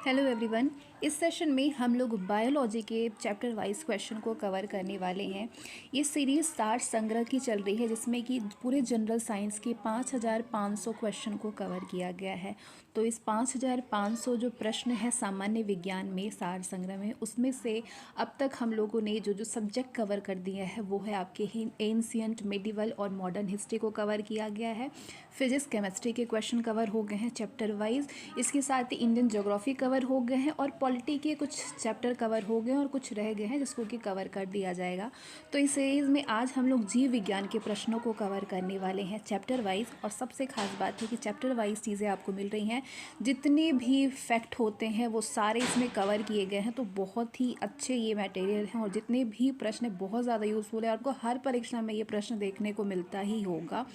Hello everyone. इस session में हम लोग बायोलॉजी के चैप्टर वाइज क्वेश्चन को कवर करने वाले हैं। ये सीरीज़ 60 संग्रह की चल रही है जिसमें कि पूरे जनरल साइंस के 5500 क्वेश्चन को कवर किया गया है। तो इस 5500 जो प्रश्न है सामान्य विज्ञान में 60 संग्रह में, उसमें से अब तक हम लोगों ने जो जो सब्जेक्ट कवर कर दिया है वो है आपके एंशिएंट, मेडिवल और मॉडर्न हिस्ट्री को कवर किया गया है। फिजिक्स केमिस्ट्री के क्वेश्चन कवर हो गए हैं चैप्टर वाइज। इसके साथ ही इंडियन ज्योग्राफी कवर हो गए हैं और पॉलिटी के कुछ चैप्टर कवर हो गए हैं और कुछ रह गए हैं जिसको कि कवर कर दिया जाएगा। तो इस सीरीज़ में आज हम लोग जीव विज्ञान के प्रश्नों को कवर करने वाले हैं चैप्टर वाइज। और सबसे खास बात है कि चैप्टर वाइज चीज़ें आपको मिल रही हैं, जितने भी फैक्ट होते हैं वो सारे इसमें कवर किए गए हैं। तो बहुत ही अच्छे ये मटेरियल हैं और जितने भी प्रश्न बहुत ज़्यादा यूज़फुल है। आपको हर परीक्षा में ये प्रश्न देखने को मिलता ही होगा।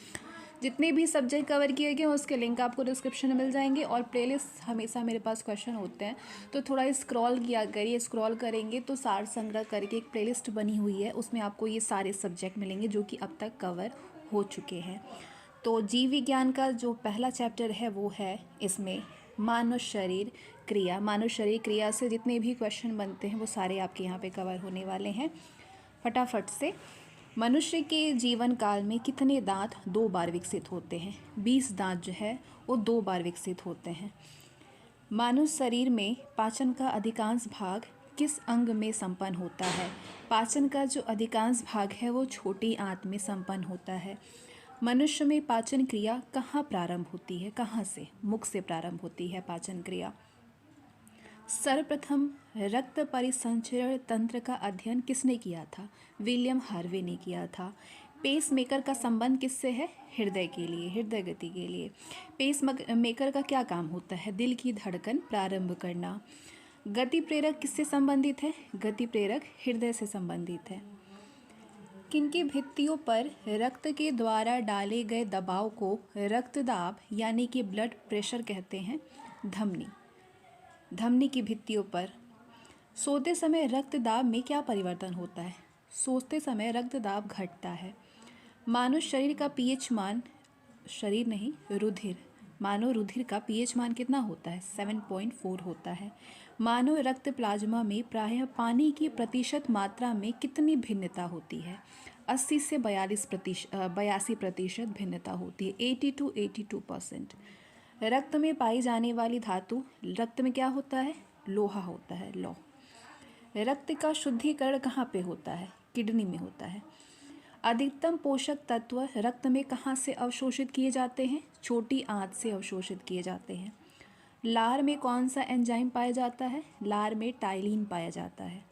जितने भी सब्जेक्ट कवर किए गए हैं उसके लिंक आपको डिस्क्रिप्शन में मिल जाएंगे। और प्लेलिस्ट हमेशा मेरे पास क्वेश्चन होते हैं तो थोड़ा स्क्रॉल किया करिए। स्क्रॉल करेंगे तो सार संग्रह करके एक प्लेलिस्ट बनी हुई है, उसमें आपको ये सारे सब्जेक्ट मिलेंगे जो कि अब तक कवर हो चुके हैं। तो जीव विज्ञान का जो पहला चैप्टर है वो है इसमें मानव शरीर क्रिया। मानव शरीर क्रिया से जितने भी क्वेश्चन बनते हैं वो सारे आपके यहाँ पे कवर होने वाले हैं। फटाफट से, मनुष्य के जीवन काल में कितने दांत 2 बार विकसित होते हैं? 20 दांत जो है वो 2 बार विकसित होते हैं। मानव शरीर में पाचन का अधिकांश भाग किस अंग में संपन्न होता है? पाचन का जो अधिकांश भाग है वो छोटी आंत में संपन्न होता है। मनुष्य में पाचन क्रिया कहाँ प्रारंभ होती है? कहाँ से? मुख से प्रारंभ होती है पाचन क्रिया। सर्वप्रथम रक्त परिसंचरण तंत्र का अध्ययन किसने किया था? विलियम हार्वे ने किया था। पेस मेकर का संबंध किससे है? हृदय के लिए, हृदय गति के लिए। पेस मेकर का क्या काम होता है? दिल की धड़कन प्रारंभ करना। गति प्रेरक किससे संबंधित है? गति प्रेरक हृदय से संबंधित है। किनकी भित्तियों पर रक्त के द्वारा डाले गए दबाव को रक्तदाब यानी कि ब्लड प्रेशर कहते हैं? धमनी। धमनी की भित्तियों पर। सोते समय रक्तदाब में क्या परिवर्तन होता है? सोते समय रक्तदाब घटता है। मानव शरीर का पीएच मान, शरीर नहीं रुधिर, मानव रुधिर का पीएच मान कितना होता है? 7.4 होता है। मानव रक्त प्लाज्मा में प्रायः पानी की प्रतिशत मात्रा में कितनी भिन्नता होती है? 80 से 82% भिन्नता होती है। 80 to 82%। रक्त में पाई जाने वाली धातु, रक्त में क्या होता है? लोहा होता है, लौह। रक्त का शुद्धिकरण कहाँ पे होता है? किडनी में होता है। अधिकतम पोषक तत्व रक्त में कहाँ से अवशोषित किए जाते हैं? छोटी आंत से अवशोषित किए जाते हैं। लार में कौन सा एंजाइम पाया जाता है? लार में टाइलिन पाया जाता है।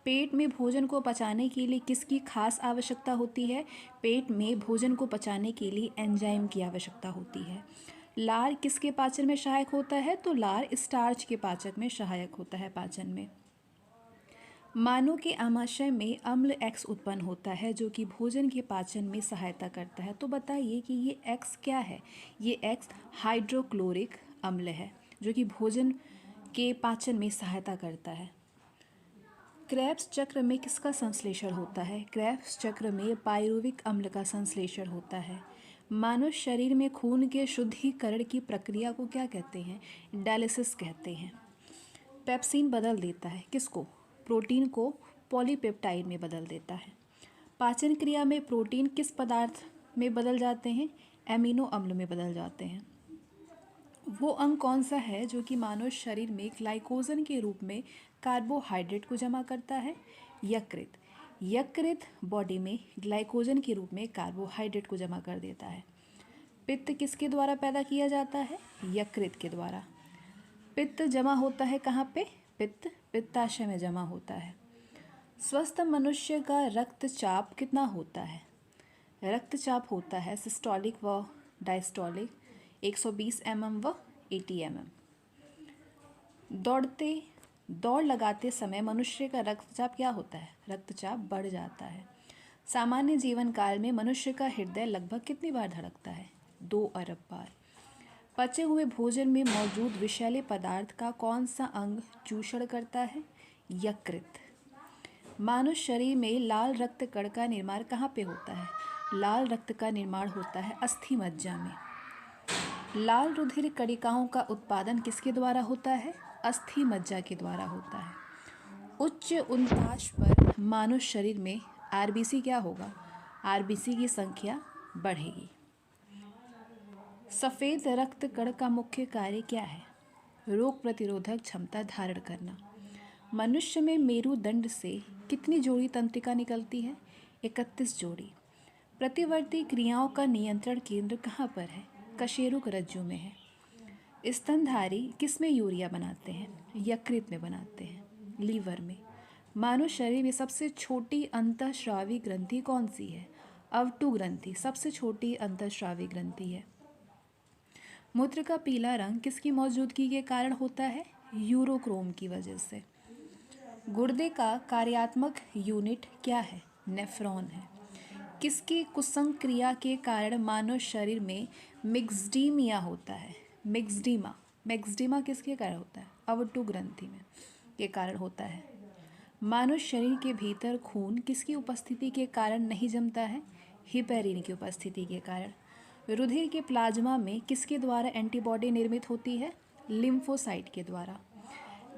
पेट में भोजन को पचाने के लिए किसकी खास आवश्यकता होती है? पेट में भोजन को पचाने के लिए एंजाइम की आवश्यकता होती है। लार किसके पाचन में सहायक होता है? तो लार स्टार्च के पाचक में सहायक होता है पाचन में। मानव के आमाशय में अम्ल X उत्पन्न होता है जो कि भोजन के पाचन में सहायता करता है। तो बताइए कि ये X क्या है? ये X हाइड्रोक्लोरिक अम्ल है जो कि भोजन के पाचन में सहायता करता है। क्रेब्स चक्र में किसका संश्लेषण होता है? क्रेब्स चक्र में पायरुविक अम्ल का संश्लेषण होता है। मानव शरीर में खून के शुद्धिकरण की प्रक्रिया को क्या कहते हैं? डायलिसिस कहते हैं। पेप्सिन बदल देता है किसको? प्रोटीन को पॉलीपेप्टाइड में बदल देता है। पाचन क्रिया में प्रोटीन किस पदार्थ में बदल जाते हैं? एमिनो अम्ल में बदल जाते हैं। वो अंग कौन सा है जो कि मानव शरीर में ग्लाइकोजन के रूप में कार्बोहाइड्रेट को जमा करता है? यकृत। यकृत बॉडी में ग्लाइकोजन के रूप में कार्बोहाइड्रेट को जमा कर देता है। पित्त किसके द्वारा पैदा किया जाता है? यकृत के द्वारा। पित्त जमा होता है कहाँ पे? पित्त पित्ताशय में जमा होता है। स्वस्थ मनुष्य का रक्तचाप कितना होता है? रक्तचाप होता है सिस्टोलिक व डायस्टोलिक 120 mm व 80 mm। दौड़ लगाते समय मनुष्य का रक्तचाप क्या होता है? रक्तचाप बढ़ जाता है। सामान्य जीवन काल में मनुष्य का हृदय लगभग कितनी बार धड़कता है? 2 अरब बार। पचे हुए भोजन में मौजूद विषैले पदार्थ का कौन सा अंग चूषण करता है? यकृत। मानव शरीर में लाल रक्त कण का निर्माण कहाँ पे होता है? लाल रक्त का निर्माण होता है अस्थि मज्जा में। लाल रुधिर कणिकाओं का उत्पादन किसके द्वारा होता है? अस्थि मज्जा के द्वारा होता है। उच्च उनताश पर मानव शरीर में आरबीसी क्या होगा? आरबीसी की संख्या बढ़ेगी। सफ़ेद रक्त कण का मुख्य कार्य क्या है? रोग प्रतिरोधक क्षमता धारण करना। मनुष्य में मेरुदंड से कितनी जोड़ी तंत्रिका निकलती है? 31 जोड़ी। प्रतिवर्ती क्रियाओं का नियंत्रण केंद्र कहाँ पर है? कशेरुक रज्जु में है। स्तनधारी किस में यूरिया बनाते हैं? यकृत में बनाते हैं, लीवर में। मानव शरीर में सबसे छोटी अंतःस्रावी ग्रंथि कौन सी है? अवटु ग्रंथि सबसे छोटी अंतःस्रावी ग्रंथि है। मूत्र का पीला रंग किसकी मौजूदगी के कारण होता है? यूरोक्रोम की वजह से। गुर्दे का कार्यात्मक यूनिट क्या है? नेफ्रॉन है। किसकी कुसंग क्रिया के कारण मानव शरीर में मिक्सडीमिया होता है? मैक्सडीमा किसके कारण होता है? अवटु ग्रंथि में के कारण होता है। मानव शरीर के भीतर खून किसकी उपस्थिति के कारण नहीं जमता है? हिपेरिन की उपस्थिति के कारण। रुधिर के प्लाज्मा में किसके द्वारा एंटीबॉडी निर्मित होती है? लिम्फोसाइट के द्वारा।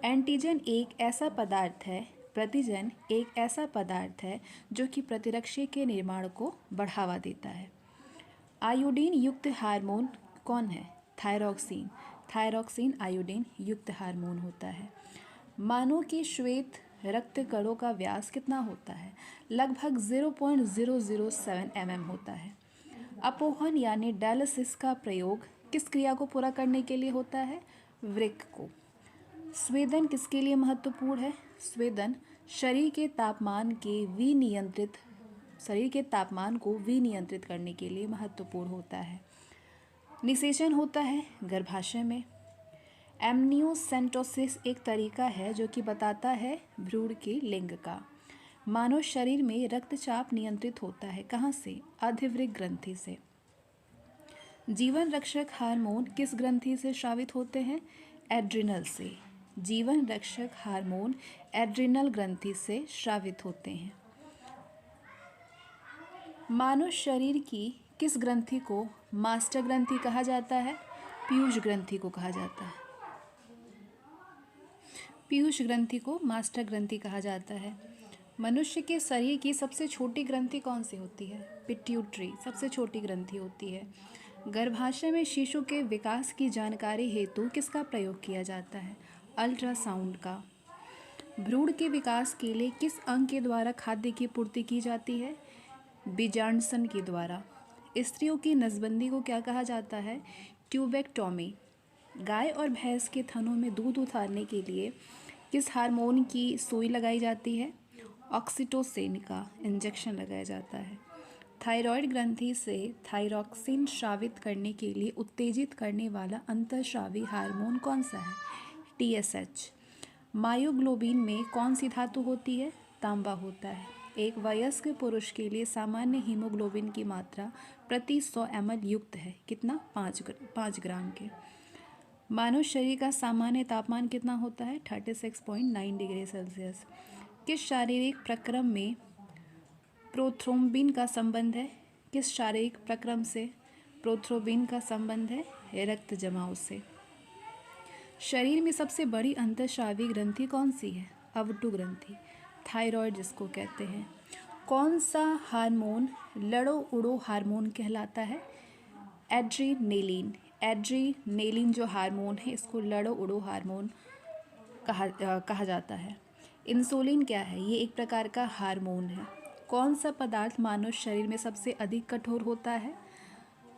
एंटीजन एक ऐसा पदार्थ है, प्रतिजन एक ऐसा पदार्थ है जो कि प्रतिरक्षी के निर्माण को बढ़ावा देता है। आयोडीन युक्त हार्मोन कौन है? थायरॉक्सिन। थायरॉक्सिन आयोडीन युक्त हार्मोन होता है। मानव की श्वेत रक्त कणों का व्यास कितना होता है? लगभग 0.007 mm होता है। अपोहन यानी डायलिसिस का प्रयोग किस क्रिया को पूरा करने के लिए होता है? वृक्क को। स्वेदन किसके लिए महत्वपूर्ण है? स्वेदन शरीर के तापमान को विनियंत्रित करने के लिए महत्वपूर्ण होता है। निषेचन होता है गर्भाशय में। एमनियोसेंटोसिस एक तरीका है जो कि बताता है भ्रूण के लिंग का। मानव शरीर में रक्तचाप नियंत्रित होता है कहाँ से? अधिवृक्क ग्रंथि से। जीवन रक्षक हार्मोन किस ग्रंथि से स्रावित होते हैं? एड्रिनल से। जीवन रक्षक हार्मोन एड्रिनल ग्रंथि से स्रावित होते हैं। मानव शरीर की किस ग्रंथि को मास्टर ग्रंथि कहा जाता है? पीयूष ग्रंथि को कहा जाता है। पीयूष ग्रंथि को मास्टर ग्रंथि कहा जाता है। मनुष्य के शरीर की सबसे छोटी ग्रंथि कौन सी होती है? पिट्यूटरी सबसे छोटी ग्रंथि होती है। गर्भाशय में शिशु के विकास की जानकारी हेतु किसका प्रयोग किया जाता है? अल्ट्रासाउंड का। भ्रूण के विकास के लिए किस अंग के द्वारा खाद्य की पूर्ति की जाती है? बीजांडसन के द्वारा। स्त्रियों की नसबंदी को क्या कहा जाता है? ट्यूबेक्टोमी। गाय और भैंस के थनों में दूध उतारने के लिए किस हार्मोन की सुई लगाई जाती है? ऑक्सीटोसिन का इंजेक्शन लगाया जाता है। थायराइड ग्रंथि से थायरॉक्सिन स्रावित करने के लिए उत्तेजित करने वाला अंतःस्रावी हार्मोन कौन सा है? TSH। मायोग्लोबिन में कौन सी धातु होती है? तांबा होता है। एक वयस्क पुरुष के लिए सामान्य हीमोग्लोबिन की मात्रा प्रति 100 ml युक्त है कितना? 5 ग्राम के। मानव शरीर का सामान्य तापमान कितना होता है? 36.9 डिग्री सेल्सियस। किस शारीरिक प्रक्रम में प्रोथ्रोम्बिन का संबंध है? किस शारीरिक प्रक्रम से प्रोथ्रोम्बिन का संबंध है? रक्त जमाव से। शरीर में सबसे बड़ी अंतःस्रावी ग्रंथि कौन सी है? अवटु ग्रंथि, थायराइड जिसको कहते हैं। कौन सा हार्मोन लड़ो उड़ो हार्मोन कहलाता है? एड्रीनेलिन। एड्रीनेलिन जो हार्मोन है इसको लड़ो उड़ो हार्मोन कहा जाता है। इंसुलिन क्या है? ये एक प्रकार का हार्मोन है। कौन सा पदार्थ मानव शरीर में सबसे अधिक कठोर होता है?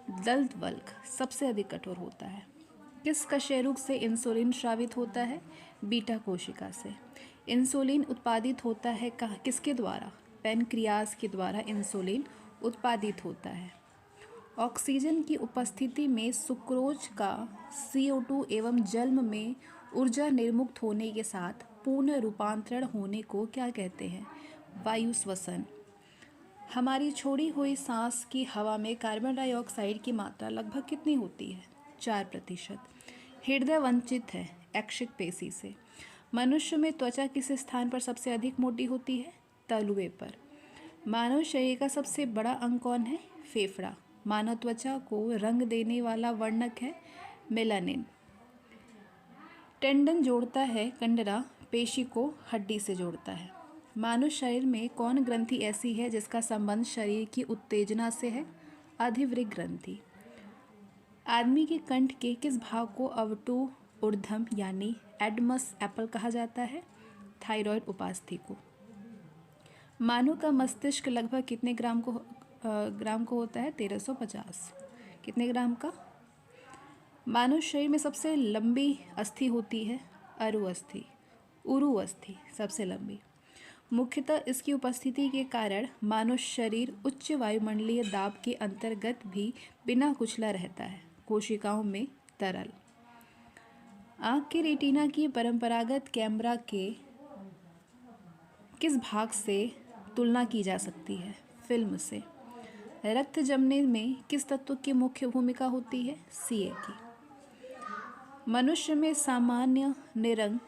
दंतवल्क सबसे अधिक कठोर होता है। किस कशेरुक से इंसुलिन स्रावित होता है? बीटा कोशिका से। इंसुलिन उत्पादित होता है किसके द्वारा? पैनक्रियाज के द्वारा इंसुलिन उत्पादित होता है। ऑक्सीजन की उपस्थिति में सुक्रोज का CO2 एवं जल में ऊर्जा निर्मुक्त होने के साथ पूर्ण रूपांतरण होने को क्या कहते हैं? वायु श्वसन। हमारी छोड़ी हुई सांस की हवा में कार्बन डाइऑक्साइड की मात्रा लगभग कितनी होती है? 4%। हृदय वंचित है ऐच्छिक पेशी से। मनुष्य में त्वचा किस स्थान पर सबसे अधिक मोटी होती है? तलुए पर। मानव शरीर का सबसे बड़ा अंग कौन है? फेफड़ा। मानव त्वचा को रंग देने वाला वर्णक है मेलानिन। टेंडन जोड़ता है कंडरा, पेशी को हड्डी से जोड़ता है। मानव शरीर में कौन ग्रंथि ऐसी है जिसका संबंध शरीर की उत्तेजना से है? अधिवृक्क ग्रंथि। आदमी के कंठ के किस भाग को अवटु ऊर्ध्वम यानी एडमस एप्पल कहा जाता है? थायराइड उपास्थि को। मानव का मस्तिष्क लगभग कितने ग्राम को होता है? 1350। कितने ग्राम का? मानव शरीर में सबसे लंबी अस्थि होती है अरु अस्थि, उरु अस्थि सबसे लंबी। मुख्यतः इसकी उपस्थिति के कारण मानव शरीर उच्च वायुमंडलीय दाब के अंतर्गत भी बिना कुचला रहता है। कोशिकाओं में तरल। आँख के रेटिना की परंपरागत कैमरा के किस भाग से तुलना की जा सकती है? फिल्म से। रक्त जमने में किस तत्व की मुख्य भूमिका होती है? Ca की। मनुष्य में सामान्य निरंग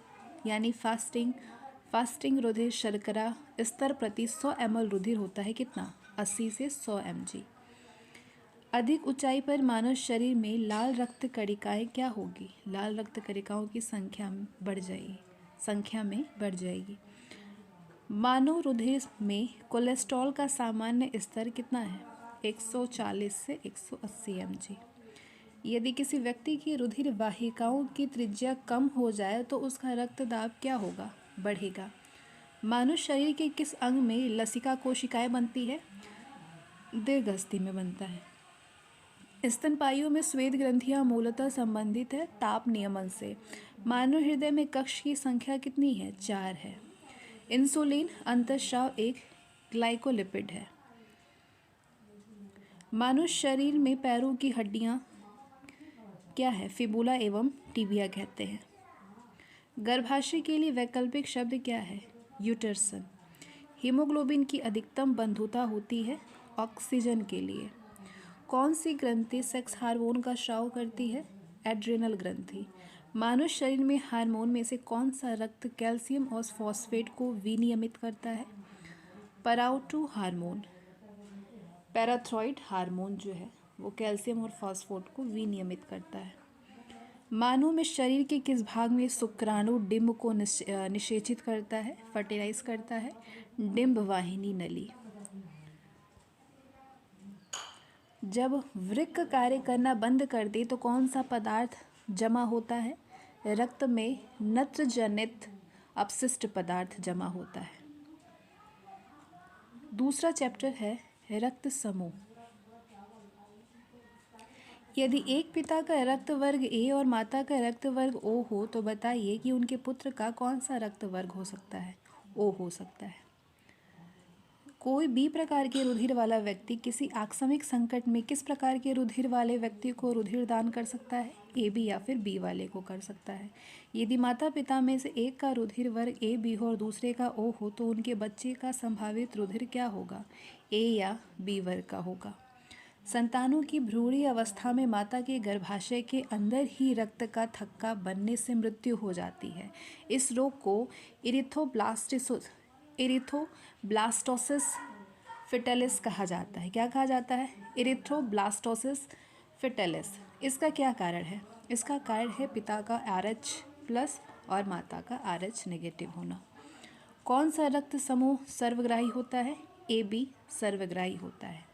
यानी फास्टिंग रुधिर शर्करा स्तर प्रति 100 ml रुधिर होता है कितना? 80 से 100 mg। अधिक ऊंचाई पर मानव शरीर में लाल रक्त कणिकाएं क्या होगी? लाल रक्त कणिकाओं की संख्या में बढ़ जाएगी। मानव रुधिर में कोलेस्ट्रॉल का सामान्य स्तर कितना है? 140 से 180 mg। यदि किसी व्यक्ति की रुधिर वाहिकाओं की त्रिज्या कम हो जाए तो उसका रक्तदाब क्या होगा? बढ़ेगा। मानव शरीर के किस अंग में लसिका कोशिकाएं बनती है? दीर्घस्थि में बनता है। स्तनपायियों में श्वेत ग्रंथियां मूलतः संबंधित है ताप नियमन से। मानव हृदय में कक्ष की संख्या कितनी है? 4 है। इंसुलिन अंतःस्राव एक ग्लाइकोलिपिड है। मानव शरीर में पैरों की हड्डियां क्या है? फिबुला एवं टिबिया कहते हैं। गर्भाशय के लिए वैकल्पिक शब्द क्या है? यूटरसन। हीमोग्लोबिन की अधिकतम बंधुता होती है ऑक्सीजन के लिए। कौन सी ग्रंथि सेक्स हार्मोन का स्राव करती है? एड्रेनल ग्रंथि। मानव शरीर में हार्मोन में से कौन सा रक्त कैल्शियम और फॉस्फेट को विनियमित करता है? पैराओटू हार्मोन। पैराथ्रॉइड हार्मोन जो है वो कैल्शियम और फॉस्फेट को विनियमित करता है। मानव में शरीर के किस भाग में शुक्राणु डिंब को निषेचित करता है, फर्टिलाइज करता है? डिंब वाहिनी नली। जब वृक्क कार्य करना बंद कर दे तो कौन सा पदार्थ जमा होता है? रक्त में नत्रजनित अपशिष्ट पदार्थ जमा होता है। दूसरा चैप्टर है रक्त समूह। यदि एक पिता का रक्त वर्ग ए और माता का रक्त वर्ग ओ हो तो बताइए कि उनके पुत्र का कौन सा रक्त वर्ग हो सकता है? ओ हो सकता है। कोई बी प्रकार के रुधिर वाला व्यक्ति किसी आकस्मिक संकट में किस प्रकार के रुधिर वाले व्यक्ति को रुधिर दान कर सकता है? ए बी या फिर बी वाले को कर सकता है। यदि माता पिता में से एक का रुधिर वर्ग ए बी हो और दूसरे का ओ हो तो उनके बच्चे का संभावित रुधिर क्या होगा? ए या बी वर्ग का होगा। संतानों की भ्रूणीय अवस्था में माता के गर्भाशय के अंदर ही रक्त का थक्का बनने से मृत्यु हो जाती है। इस रोग को इरिथ्रोब्लास्टोसिस फिटेलिस कहा जाता है। क्या कहा जाता है? Erythroblastosis fetalis. इसका क्या कारण है? इसका कारण है पिता का RH+ और माता का RH- नेगेटिव होना। कौन सा रक्त समूह सर्वग्राही होता है? AB सर्वग्राही होता है।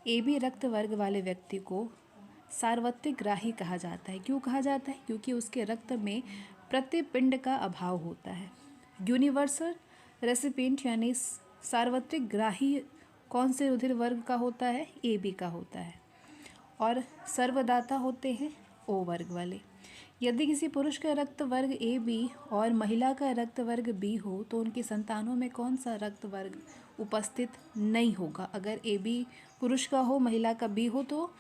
AB रक्त वर्ग वाले व्यक्ति को सार्वत्रिक ग्राही कहा जाता है। क्यों कहा जाता है? क्योंकि उसके रक्त में प्रतिपिंड का अभाव होता है। यूनिवर्सल रेसिपिएंट यानी सार्वत्रिक ग्राही कौन से रुधिर वर्ग का होता है? AB का होता है। और सर्वदाता होते हैं O वर्ग वाले। यदि किसी पुरुष का रक्त वर्ग AB और महिला का रक्त वर्ग B हो तो उनकी संतानों में कौन सा रक्त वर्ग उपस्थित नहीं होगा? अगर AB पुरुष का हो, महिला का B हो तो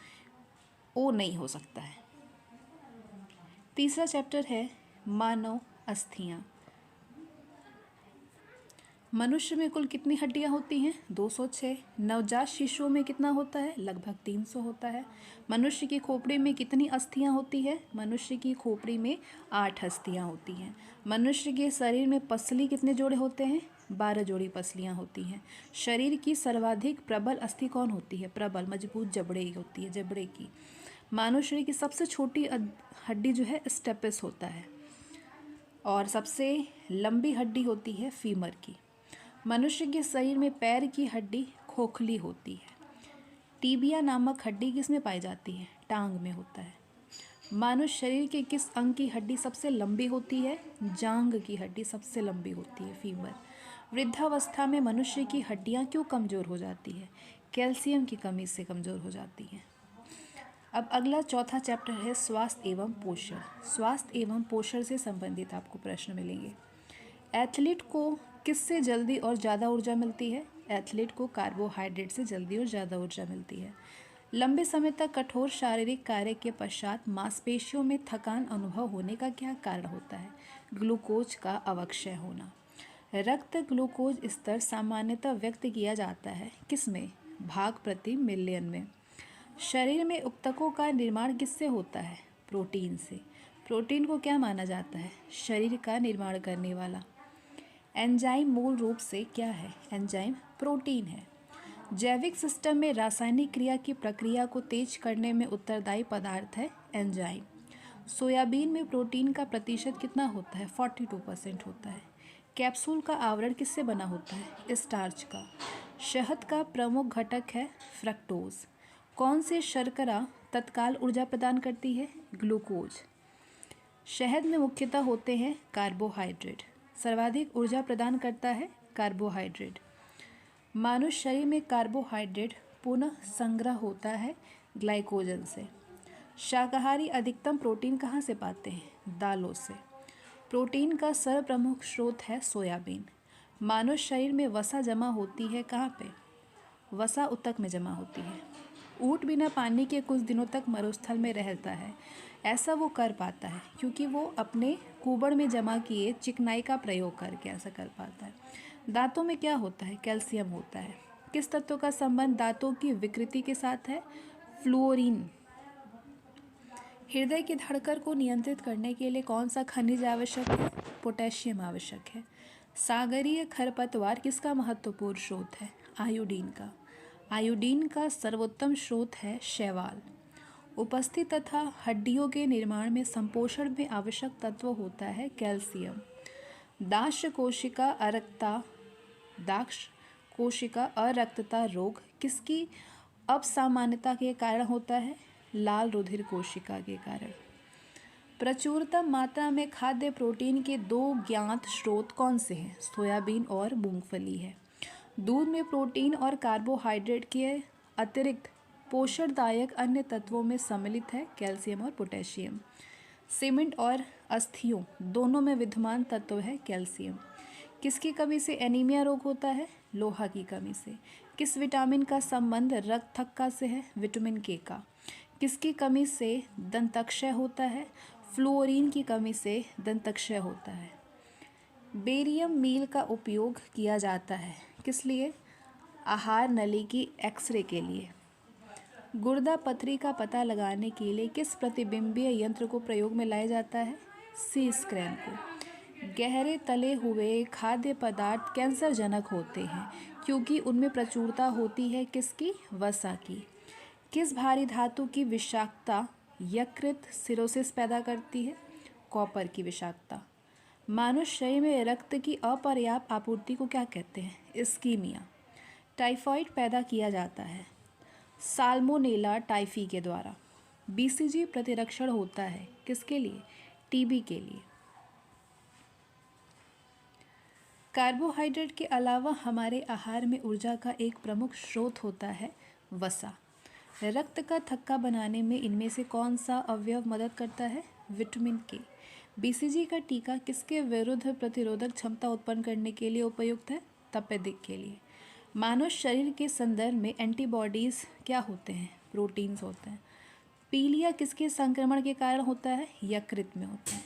O नहीं हो सकता है। तीसरा चैप्टर है मानव अस्थियां। मनुष्य में कुल कितनी हड्डियां होती हैं? 206। नवजात शिशुओं में कितना होता है? लगभग 300 होता है। मनुष्य की खोपड़ी में कितनी अस्थियां होती है? मनुष्य की खोपड़ी में 8 अस्थियां होती हैं। मनुष्य के शरीर में पसली कितने जोड़े होते हैं? 12 जोड़ी पसलियां होती हैं। शरीर की सर्वाधिक प्रबल अस्थि कौन होती है? प्रबल मजबूत जबड़े होती है, जबड़े की। मानव शरीर की सबसे छोटी हड्डी जो है स्टेपस होता है। और सबसे लंबी हड्डी होती है फीमर की। मनुष्य के शरीर में पैर की हड्डी खोखली होती है। टीबिया नामक हड्डी किसमें पाई जाती है? टांग में होता है। मानव शरीर के किस अंग की हड्डी सबसे लंबी होती है? जांघ की हड्डी सबसे लंबी होती है, फीमर। वृद्धावस्था में मनुष्य की हड्डियां क्यों कमज़ोर हो जाती है? कैल्शियम की कमी से कमज़ोर हो जाती हैं। अब अगला चौथा चैप्टर है स्वास्थ्य एवं पोषण। स्वास्थ्य एवं पोषण से संबंधित आपको प्रश्न मिलेंगे। एथलीट को किससे जल्दी और ज़्यादा ऊर्जा मिलती है? एथलीट को कार्बोहाइड्रेट से जल्दी और ज़्यादा ऊर्जा मिलती है। लंबे समय तक कठोर शारीरिक कार्य के पश्चात मांसपेशियों में थकान अनुभव होने का क्या कारण होता है? ग्लूकोज का अवक्षय होना। रक्त ग्लूकोज स्तर सामान्यतः व्यक्त किया जाता है किसमें? भाग प्रति मिलियन में। शरीर में ऊतकों का निर्माण किससे होता है? प्रोटीन से। प्रोटीन को क्या माना जाता है? शरीर का निर्माण करने वाला। एंजाइम मूल रूप से क्या है? एंजाइम प्रोटीन है। जैविक सिस्टम में रासायनिक क्रिया की प्रक्रिया को तेज करने में उत्तरदायी पदार्थ है एंजाइम। सोयाबीन में प्रोटीन का प्रतिशत कितना होता है? 42% होता है। कैप्सूल का आवरण किससे बना होता है? स्टार्च का। शहद का प्रमुख घटक है फ्रक्टोज। कौन सी शर्करा तत्काल ऊर्जा प्रदान करती है? ग्लूकोज। शहद में मुख्यतः होते हैं कार्बोहाइड्रेट। सर्वाधिक ऊर्जा प्रदान करता है कार्बोहाइड्रेट। मानव शरीर में कार्बोहाइड्रेट पुनः संग्रह होता है ग्लाइकोजन से। शाकाहारी अधिकतम प्रोटीन कहाँ से पाते हैं? दालों से। प्रोटीन का सर्वप्रमुख स्रोत है सोयाबीन। मानव शरीर में वसा जमा होती है कहाँ पे? वसा ऊतक में जमा होती है। ऊँट बिना पानी के कुछ दिनों तक मरुस्थल में रहता है। ऐसा वो कर पाता है क्योंकि वो अपने कुबड़ में जमा किए चिकनाई का प्रयोग करके ऐसा कर पाता है। दांतों में क्या होता है? कैल्शियम होता है। किस तत्व का संबंध दांतों की विकृति के साथ है? फ्लोरीन। हृदय की धड़कन को नियंत्रित करने के लिए कौन सा खनिज आवश्यक है? पोटेशियम आवश्यक है। सागरीय खरपतवार किसका महत्वपूर्ण स्रोत है? आयोडीन का। आयोडीन का सर्वोत्तम स्रोत है शैवाल। उपस्थित तथा हड्डियों के निर्माण में संपोषण में आवश्यक तत्व होता है कैल्शियम। दाक्ष कोशिका अरक्तता रोग किसकी असामान्यता के कारण होता है? लाल रुधिर कोशिका के कारण। प्रचुरतम मात्रा में खाद्य प्रोटीन के दो ज्ञात स्रोत कौन से हैं? सोयाबीन और मूंगफली है। दूध में प्रोटीन और कार्बोहाइड्रेट के अतिरिक्त पोषणदायक अन्य तत्वों में सम्मिलित है कैल्शियम और पोटेशियम। सीमेंट और अस्थियों दोनों में विद्यमान तत्व है कैल्शियम। किसकी कमी से एनीमिया रोग होता है? लोहा की कमी से। किस विटामिन का संबंध रक्त थक्का से है? विटामिन के का। किसकी कमी से दंतक्षय होता है? फ्लोरीन की कमी से दंतक्षय होता है। बेरियम मील का उपयोग किया जाता है किस लिए? आहार नली की एक्सरे के लिए। गुर्दा पथरी का पता लगाने के लिए किस प्रतिबिंबीय यंत्र को प्रयोग में लाया जाता है? सी स्कैन को। गहरे तले हुए खाद्य पदार्थ कैंसरजनक होते हैं क्योंकि उनमें प्रचुरता होती है किसकी? वसा की। किस भारी धातु की विषाक्तता यकृत सिरोसिस पैदा करती है? कॉपर की विषाक्तता। मानव शरीर में रक्त की अपर्याप्त आपूर्ति को क्या कहते हैं? इस्कीमिया। टाइफाइड पैदा किया जाता है साल्मोनेला टाइफी के द्वारा। बीसीजी प्रतिरक्षण होता है किसके लिए? टीबी के लिए। कार्बोहाइड्रेट के अलावा हमारे आहार में ऊर्जा का एक प्रमुख स्रोत होता है वसा। रक्त का थक्का बनाने में इनमें से कौन सा अवयव मदद करता है? विटामिन के। बीसीजी का टीका किसके विरुद्ध प्रतिरोधक क्षमता उत्पन्न करने के लिए उपयुक्त है? तपेदिक के लिए। मानव शरीर के संदर्भ में एंटीबॉडीज़ क्या होते हैं? प्रोटीन्स होते हैं। पीलिया किसके संक्रमण के कारण होता है? यकृत में होता है।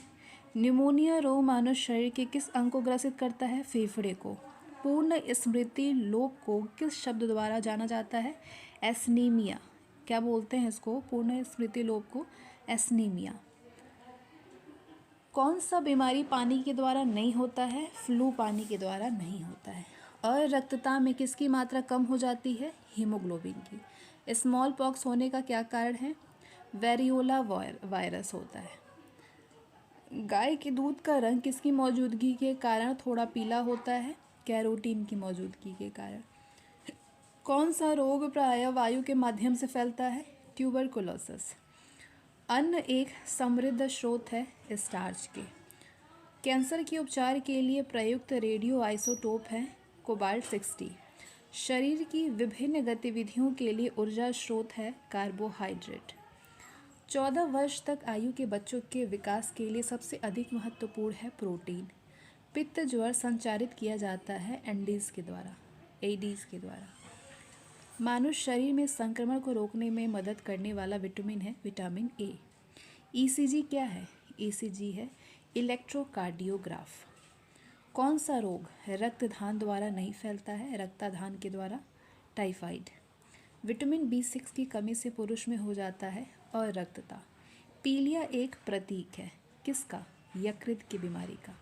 न्यूमोनिया रोग मानव शरीर के किस अंग को ग्रसित करता है? फेफड़े को। पूर्ण स्मृति लोप को किस शब्द द्वारा जाना जाता है? एस्नीमिया। क्या बोलते हैं इसको? पूर्ण स्मृति लोप को एस्नीमिया। कौन सा बीमारी पानी के द्वारा नहीं होता है? फ्लू पानी के द्वारा नहीं होता है। अरक्तता में किसकी मात्रा कम हो जाती है? हीमोग्लोबिन की। स्मॉल पॉक्स होने का क्या कारण है? वेरियोला वायरस होता है। गाय के दूध का रंग किसकी मौजूदगी के कारण थोड़ा पीला होता है? कैरोटीन की मौजूदगी के कारण। कौन सा रोग प्रायः वायु के माध्यम से फैलता है? ट्यूबरकुलोसिस। अन्न एक समृद्ध स्रोत है स्टार्च के। कैंसर के उपचार के लिए प्रयुक्त रेडियो आइसोटोप है कोबाल्ट 60। शरीर की विभिन्न गतिविधियों के लिए ऊर्जा स्रोत है कार्बोहाइड्रेट। 14 वर्ष तक आयु के बच्चों के विकास के लिए सबसे अधिक महत्वपूर्ण है प्रोटीन। पित्त ज्वर संचारित किया जाता है एडीज के द्वारा। मानव शरीर में संक्रमण को रोकने में मदद करने वाला विटामिन है विटामिन ए। ईसीजी क्या है? ईसीजी है इलेक्ट्रोकार्डियोग्राफ। कौन सा रोग रक्तदान द्वारा नहीं फैलता है? रक्तदान के द्वारा। टाइफाइड। विटामिन B6 की कमी से पुरुष में हो जाता है और रक्तता। पीलिया एक प्रतीक है किसका? यकृत की बीमारी का।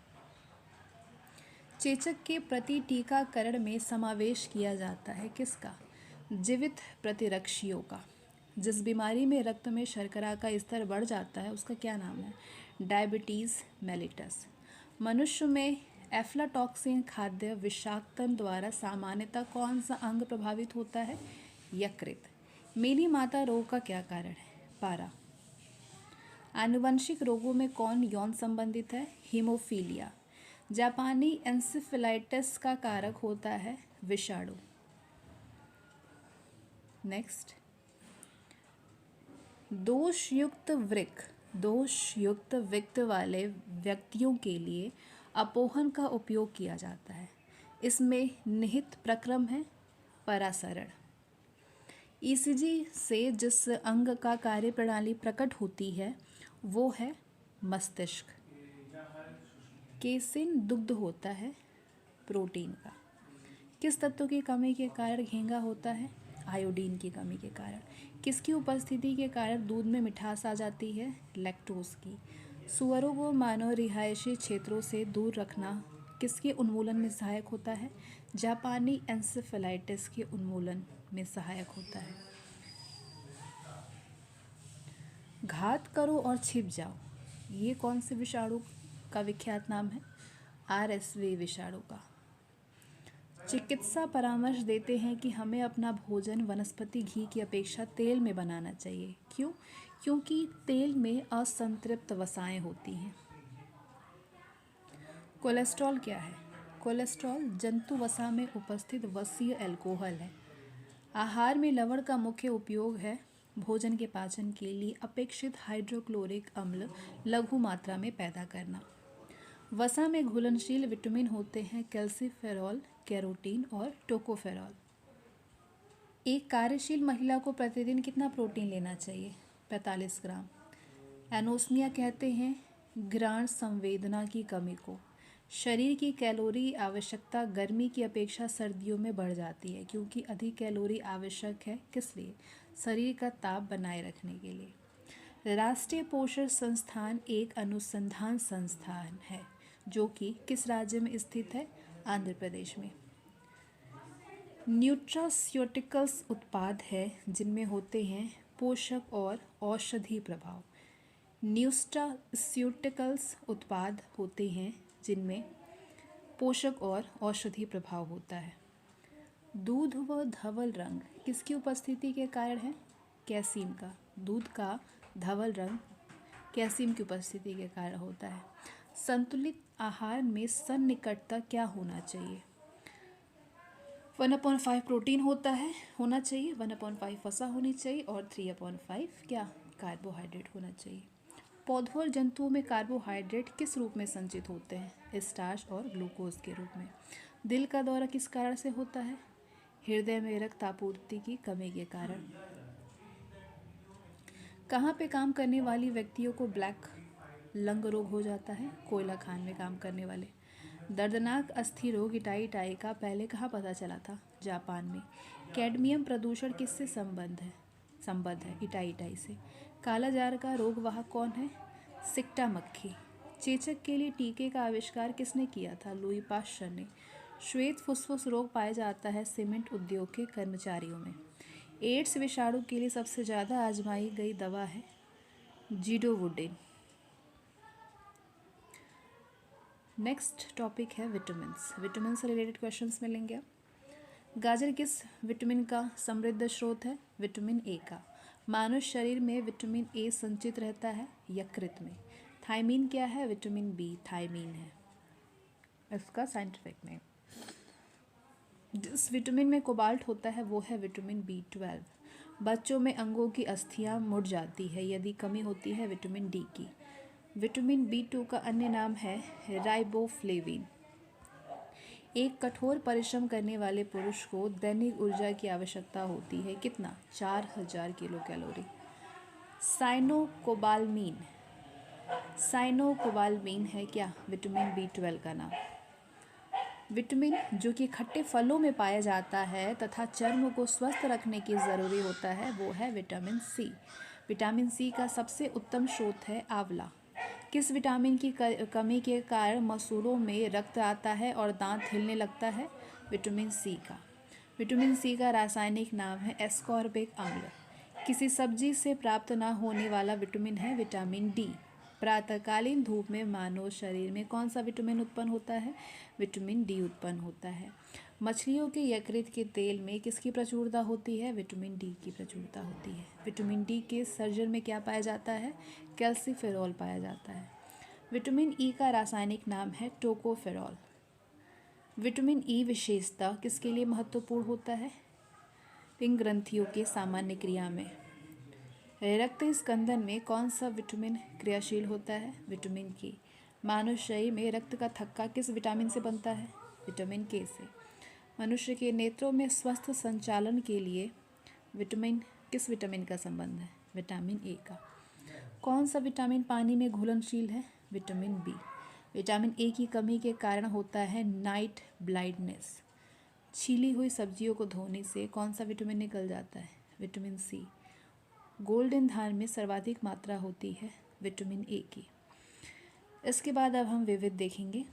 चेचक के प्रति टीकाकरण में समावेश किया जाता है किसका? जीवित प्रतिरक्षियों का। जिस बीमारी में रक्त में शर्करा का स्तर बढ़ जाता है उसका क्या नाम है? Diabetes mellitus. मनुष्य में एफ्लाटॉक्सिन खाद्य विषाक्तन द्वारा सामान्यतः कौन सा अंग प्रभावित होता है? यकृत। मेरी माता रोग का क्या कारण है? पारा। आनुवंशिक रोगों में कौन यौन संबंधित है? हीमोफीलिया। जापानी एंसेफेलाइटिस का कारक होता है विषाणु। नेक्स्ट, दोषयुक्त वित्त वाले व्यक्तियों के लिए अपोहन का उपयोग किया जाता है। इसमें निहित प्रक्रम है परासरण। ईसीजी से जिस अंग का कार्य प्रणाली प्रकट होती है वो है मस्तिष्क। केसिन दुग्ध होता है प्रोटीन का। किस तत्व की कमी के कारण घेंगा होता है? आयोडीन की कमी के कारण। किसकी उपस्थिति के कारण दूध में मिठास आ जाती है? लैक्टोज की। सुअरों को मानव रिहायशी क्षेत्रों से दूर रखना किसके उन्मूलन में सहायक होता है? जापानी एंसेफेलाइटिस के उन्मूलन में सहायक होता है। घात करो और छिप जाओ, ये कौन से विषाणु का विख्यात नाम है? RSV विषाणु का। चिकित्सा परामर्श देते हैं कि हमें अपना भोजन वनस्पति घी की अपेक्षा तेल में बनाना चाहिए। क्यों? क्योंकि तेल में असंतृप्त वसाएं होती हैं। कोलेस्ट्रॉल क्या है? कोलेस्ट्रॉल जंतु वसा में उपस्थित वसीय अल्कोहल है। आहार में लवण का मुख्य उपयोग है भोजन के पाचन के लिए अपेक्षित हाइड्रोक्लोरिक अम्ल लघु मात्रा में पैदा करना। वसा में घुलनशील विटामिन होते हैं कैल्सीफेरॉल, कैरोटीन और टोकोफेरॉल। एक कार्यशील महिला को प्रतिदिन कितना प्रोटीन लेना चाहिए? 45 ग्राम। एनोस्मिया कहते हैं घ्राण संवेदना की कमी को। शरीर की कैलोरी आवश्यकता गर्मी की अपेक्षा सर्दियों में बढ़ जाती है क्योंकि अधिक कैलोरी आवश्यक है किस लिए? शरीर का ताप बनाए रखने के लिए। राष्ट्रीय पोषण संस्थान एक अनुसंधान संस्थान है जो कि किस राज्य में स्थित है? आंध्र प्रदेश में। न्यूट्रास्यूटिकल्स उत्पाद है जिनमें होते हैं पोषक और औषधि प्रभाव। न्यूट्रास्यूटिकल्स उत्पाद होते हैं जिनमें पोषक और औषधि प्रभाव होता है। दूध व धवल रंग किसकी उपस्थिति के कारण है? कैसीम का। दूध का धवल रंग कैसीम की उपस्थिति के कारण होता है। संतुलित आहार में सन्निकटता क्या होना चाहिए? 1/5 प्रोटीन होना चाहिए, 1/5 वसा होनी चाहिए और 3/5 क्या? कार्बोहाइड्रेट होना चाहिए। पौधों और जंतुओं में कार्बोहाइड्रेट किस रूप में संचित होते हैं? स्टार्च और ग्लूकोज के रूप में। दिल का दौरा किस कारण से होता है? हृदय में रक्त आपूर्ति की कमी के कारण। कहाँ पे काम करने वाली व्यक्तियों को ब्लैक लंग रोग हो जाता है? कोयला खान में काम करने वाले। दर्दनाक अस्थि रोग इटाई का पहले कहाँ पता चला था? जापान में। कैडमियम प्रदूषण किससे संबंध है? इटाई से। काला जार का रोग वाहक कौन है? सिक्टा मक्खी। चेचक के लिए टीके का आविष्कार किसने किया था? लुई पाश्चर ने। श्वेत फुस्फुस रोग पाया जाता है सीमेंट उद्योग के कर्मचारियों में। एड्स विषाणु के लिए सबसे ज़्यादा आजमाई गई दवा है जीडोवुडिन। नेक्स्ट टॉपिक है विटामिन्स। विटामिन से रिलेटेड क्वेश्चंस मिलेंगे। गाजर किस विटामिन का समृद्ध स्रोत है? विटामिन ए का। मानव शरीर में विटामिन ए संचित रहता है यकृत में। थायमीन क्या है? विटामिन बी थायमीन है इसका साइंटिफिक नेम। जिस विटामिन में कोबाल्ट होता है वो है विटामिन B12। बच्चों में अंगों की अस्थियां मुड़ जाती है यदि कमी होती है विटामिन डी की। विटामिन B2 का अन्य नाम है राइबोफ्लेविन। एक कठोर परिश्रम करने वाले पुरुष को दैनिक ऊर्जा की आवश्यकता होती है कितना? 4000 किलो कैलोरी। साइनोकोबालमीन। साइनोकोबालमीन है क्या? विटामिन B12 का नाम। विटामिन जो कि खट्टे फलों में पाया जाता है तथा चर्म को स्वस्थ रखने की ज़रूरी होता है वो है विटामिन सी। विटामिन सी का सबसे उत्तम स्रोत है आंवला। किस विटामिन की कमी के कारण मसूड़ों में रक्त आता है और दांत हिलने लगता है? विटामिन सी का। विटामिन सी का रासायनिक नाम है एस्कॉर्बिक अम्ल। किसी सब्जी से प्राप्त न होने वाला विटामिन है विटामिन डी। प्रातःकालीन धूप में मानव शरीर में कौन सा विटामिन उत्पन्न होता है? विटामिन डी उत्पन्न होता है। मछलियों के यकृत के तेल में किसकी प्रचुरता होती है? विटामिन डी की प्रचुरता होती है। विटामिन डी के सर्जन में क्या पाया जाता है? कैल्सीफेरॉल पाया जाता है। विटामिन ई का रासायनिक नाम है टोकोफेरॉल। विटामिन ई विशेषता किसके लिए महत्वपूर्ण होता है? पिंक ग्रंथियों के सामान्य क्रिया में। रक्त स्कंदन में कौन सा विटामिन क्रियाशील होता है? विटामिन के। मानव शरीर में रक्त का थक्का किस विटामिन से बनता है? विटामिन के से। मनुष्य के नेत्रों में स्वस्थ संचालन के लिए किस विटामिन का संबंध है? विटामिन ए का। कौन सा विटामिन पानी में घुलनशील है? Vitamin B. विटामिन ए की कमी के कारण होता है नाइट ब्लाइंडनेस। छीली हुई सब्जियों को धोने से कौन सा विटामिन निकल जाता है? Vitamin C. गोल्डन धान में सर्वाधिक मात्रा होती है विटामिन ए की। इसके बाद अब हम विविध देखेंगे।